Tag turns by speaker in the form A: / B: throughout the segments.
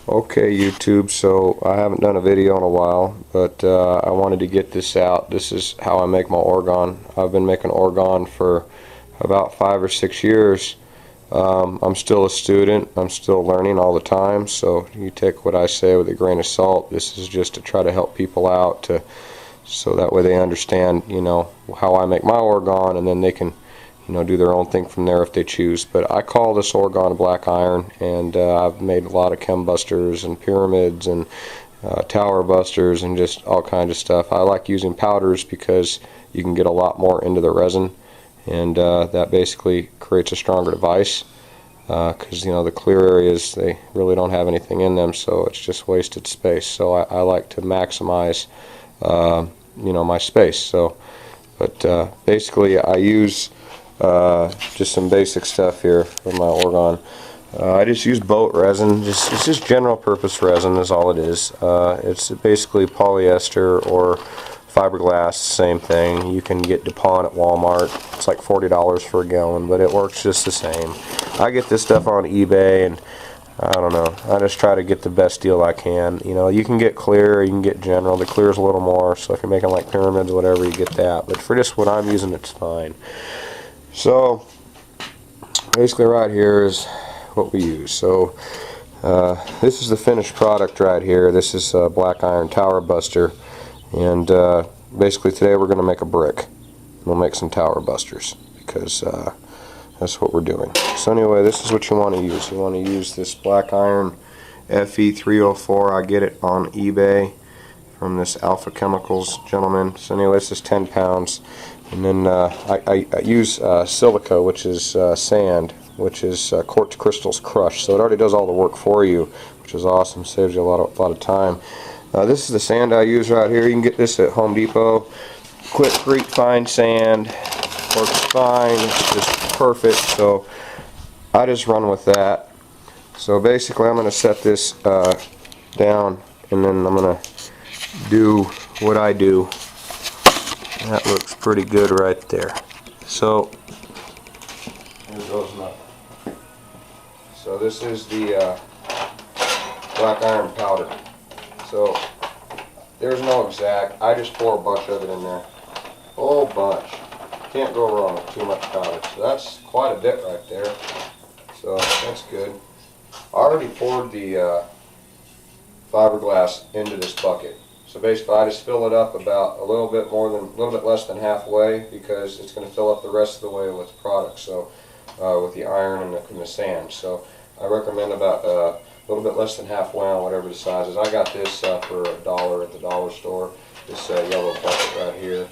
A: Okay, YouTube, so I haven't done a video in a while, but I wanted to get this out. This is how I make my Orgone. I've been making Orgone for about 5 or 6 years. I'm still a student. I'm still learning all the time, so you take what I say with a grain of salt. This is just to try to help people out, so that way they understand, how I make my Orgone, and then they can do their own thing from there if they choose. But I call this Orgone Black Iron, and I've made a lot of chem busters and pyramids and tower busters and just all kinds of stuff. I like using powders because you can get a lot more into the resin, and that basically creates a stronger device because the clear areas, they really don't have anything in them, so it's just wasted space. So I like to maximize my space. So but basically I use just some basic stuff here for my Orgone. I just use boat resin. It's just general purpose resin is all it is. It's basically polyester or fiberglass, same thing. You can get DuPont at Walmart. It's like $40 for a gallon, but it works just the same. I get this stuff on eBay, and I don't know, I just try to get the best deal I can. You can get clear, you can get general. The clear is a little more, so if you're making like pyramids or whatever, you get that. But for just what I'm using, it's fine. So basically right here is what we use. So this is the finished product right here. This is a Black Iron Tower Buster, and basically today we're going to make a brick. We'll make some tower busters because that's what we're doing. So anyway, this is what you want to use. You want to use this Black Iron FE304. I get it on eBay from this Alpha Chemicals gentleman. So anyway, this is 10 pounds. And then I use silica, which is sand, which is quartz crystals crushed. So it already does all the work for you, which is awesome. Saves you a lot of time. This is the sand I use right here. You can get this at Home Depot. Quick, great, fine sand. Works fine. It's just perfect. So I just run with that. So basically, I'm going to set this down, and then I'm going to do what I do. That looks pretty good right there. So here goes nothing. So this is the Black Iron powder. So there's no exact. I just pour a bunch of it in there. A whole bunch. Can't go wrong with too much powder. So that's quite a bit right there. So that's good. I already poured the fiberglass into this bucket. So basically, I just fill it up about a little bit less than halfway, because it's going to fill up the rest of the way with product. So with the iron and the sand. So I recommend about a little bit less than halfway on whatever the size is. I got this for $1 at the dollar store. This yellow bucket right here.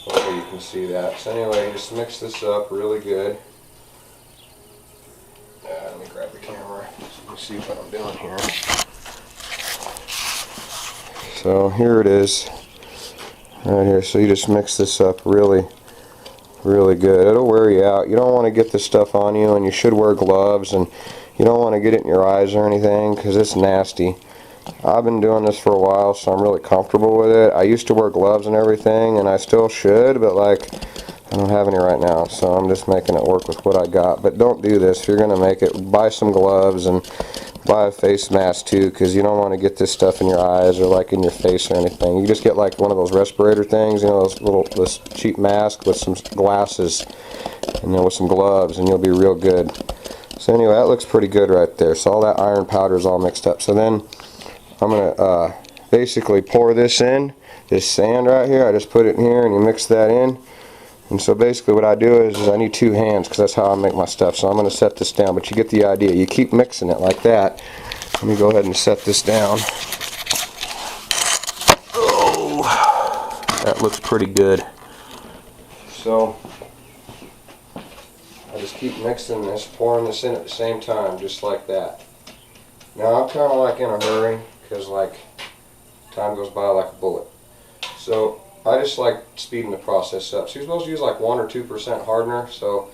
A: Hopefully you can see that. So anyway, just mix this up really good. Let me grab the camera so you can see what I'm doing here. So here it is, right here. So you just mix this up really good. It'll wear you out. You don't want to get this stuff on you, and you should wear gloves, and you don't want to get it in your eyes or anything because it's nasty. I've been doing this for a while, so I'm really comfortable with it. I used to wear gloves and everything, and I still should, but I don't have any right now, so I'm just making it work with what I got. But don't do this. If you're going to make it, buy some gloves and buy a face mask too, because you don't want to get this stuff in your eyes or like in your face or anything. You just get like one of those respirator things, this cheap mask with some glasses and then with some gloves, and you'll be real good. So anyway, that looks pretty good right there. So all that iron powder is all mixed up. So then I'm going to basically pour this in, this sand right here. I just put it in here and you mix that in. And so basically what I do is I need 2 hands, because that's how I make my stuff. So I'm going to set this down, but you get the idea. You keep mixing it like that. Let me go ahead and set this down. Oh, that looks pretty good. So I just keep mixing this, pouring this in at the same time, just like that. Now I'm kind of like in a hurry, because time goes by like a bullet. So I just like speeding the process up. So you're supposed to use like 1 or 2% hardener. So,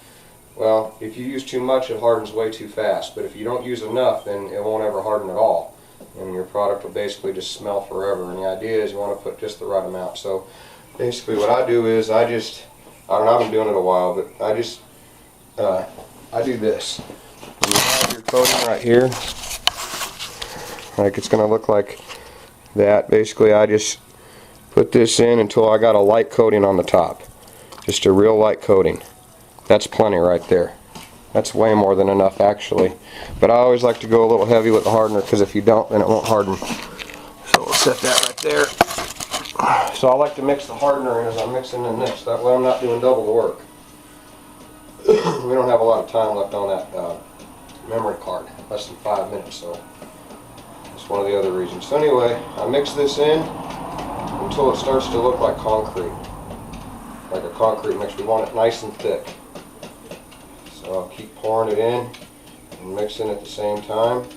A: well, if you use too much, it hardens way too fast. But if you don't use enough, then it won't ever harden at all. And your product will basically just smell forever. And the idea is you want to put just the right amount. So basically what I do is I've been doing it a while, but I do this. You have your coating right here. Like it's going to look like that. Basically I just put this in until I got a light coating on the top. Just a real light coating. That's plenty right there. That's way more than enough actually. But I always like to go a little heavy with the hardener, because if you don't, then it won't harden. So we'll set that right there. So I like to mix the hardener in as I'm mixing in this. That way I'm not doing double the work. We don't have a lot of time left on that memory card. Less than 5 minutes, so that's one of the other reasons. So anyway, I mix this in until it starts to look like concrete. Like a concrete mix. We want it nice and thick. So I'll keep pouring it in and mixing at the same time.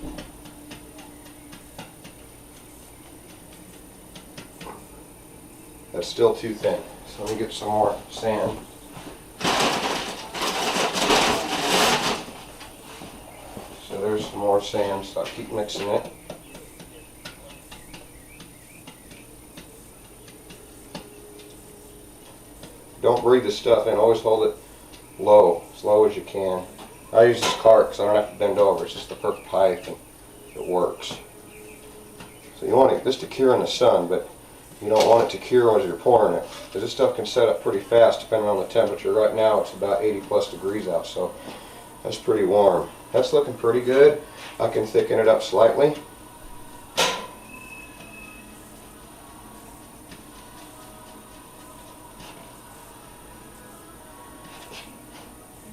A: That's still too thin. So let me get some more sand. So there's some more sand, so I'll keep mixing it. Don't breathe the stuff in, always hold it low, as low as you can. I use this cart because I don't have to bend over, it's just the perfect height and it works. So you want this to cure in the sun, but you don't want it to cure as you're pouring it, because this stuff can set up pretty fast depending on the temperature. Right now it's about 80 plus degrees out, so that's pretty warm. That's looking pretty good. I can thicken it up slightly.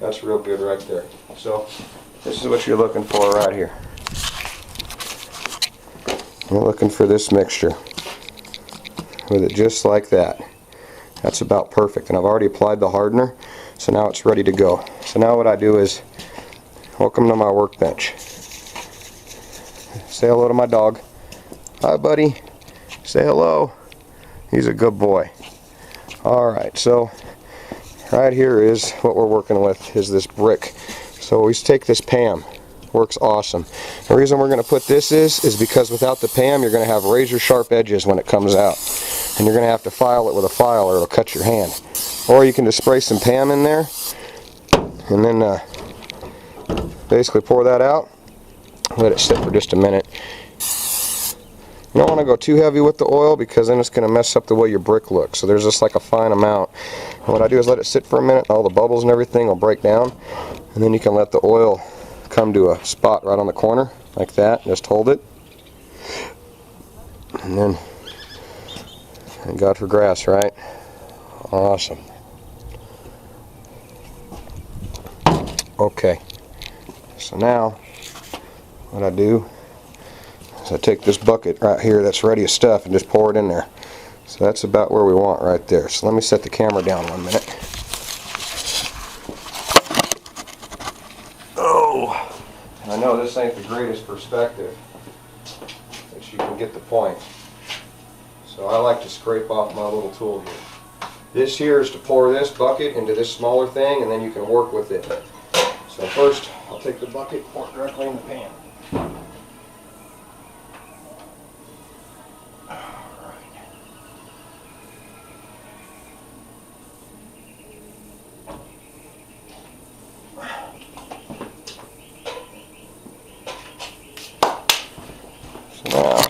A: That's real good right there. So this is what you're looking for right here. You're looking for this mixture with it just like that. That's about perfect, and I've already applied the hardener, so now it's ready to go. So now what I do is, welcome to my workbench. Say hello to my dog. Hi buddy, say hello. He's a good boy. Alright, so right here is what we're working with, is this brick. So we take this PAM. Works awesome. The reason we're going to put this is because without the PAM you're going to have razor sharp edges when it comes out. And you're going to have to file it with a file or it'll cut your hand. Or you can just spray some PAM in there and then basically pour that out. Let it sit for just a minute. You don't want to go too heavy with the oil because then it's going to mess up the way your brick looks. So there's just like a fine amount. And what I do is let it sit for a minute, all the bubbles and everything will break down. And then you can let the oil come to a spot right on the corner like that. Just hold it. And then, thank God for grass, right? Awesome. Okay. So now what I do is I take this bucket right here that's ready of stuff and just pour it in there. So that's about where we want right there. So let me set the camera down 1 minute. Oh, and I know this ain't the greatest perspective, but you can get the point. So I like to scrape off my little tool here. This here is to pour this bucket into this smaller thing, and then you can work with it. So first, I'll take the bucket, pour it directly in the pan. Now,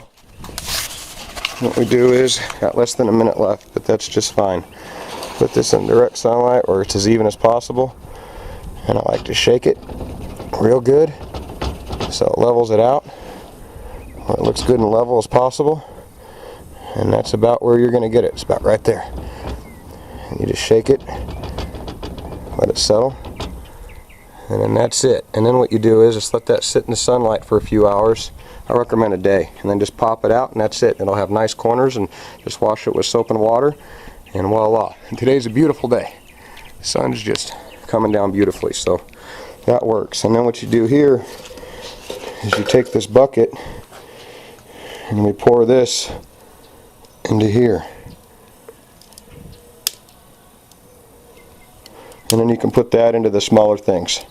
A: what we do is, got less than a minute left, but that's just fine. Put this in direct sunlight, or it's as even as possible, and I like to shake it real good so it levels it out. It looks good and level as possible, and that's about where you're going to get it. It's about right there. And you just shake it, let it settle, and then that's it. And then what you do is just let that sit in the sunlight for a few hours. I recommend a day, and then just pop it out, and that's it. It'll have nice corners, and just wash it with soap and water, and voila. And today's a beautiful day. The sun's just coming down beautifully, so that works. And then what you do here is you take this bucket and we pour this into here, and then you can put that into the smaller things.